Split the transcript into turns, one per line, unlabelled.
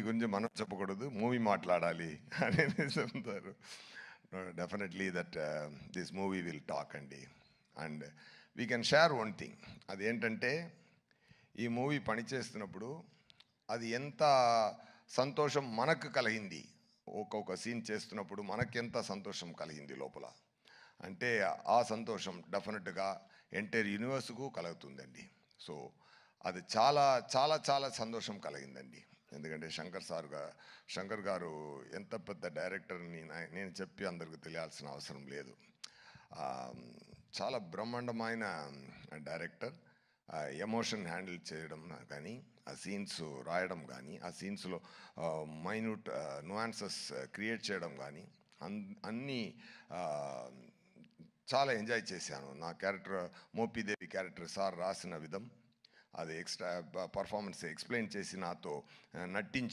గురించి మనం చెప్పకూడదు, మూవీ మాట్లాడాలి అనేది చెప్తారు. Definitely that this movie will talk అండి. And we can share one thing. అదేంటంటే ఈ మూవీ పనిచేస్తున్నప్పుడు అది ఎంత సంతోషం మనకు కలిగింది, ఒక్కొక్క సీన్ చేస్తున్నప్పుడు మనకెంత సంతోషం కలిగింది లోపల అంటే ఆ సంతోషం డెఫినెట్గా ఎంటైర్ యూనివర్స్కు కలుగుతుందండి. సో అది చాలా చాలా చాలా సంతోషం కలిగిందండి. ఎందుకంటే శంకర్ గారు ఎంత పెద్ద డైరెక్టర్ని నేను చెప్పి అందరికి తెలియాల్సిన అవసరం లేదు. చాలా బ్రహ్మాండమైన డైరెక్టర్. ఎమోషన్ హ్యాండిల్ చేయడం కానీ, ఆ సీన్స్ రాయడం కానీ, ఆ సీన్స్లో మైన్యూట్ నువాన్సెస్ క్రియేట్ చేయడం కానీ అన్నీ చాలా ఎంజాయ్ చేశాను. నా క్యారెక్టర్ మోపిదేవి క్యారెక్టర్ సార్ రాసిన విధం, అది ఎక్స్ట్రా పర్ఫార్మెన్స్ ఎక్స్ప్లెయిన్ చేసి నాతో నటించి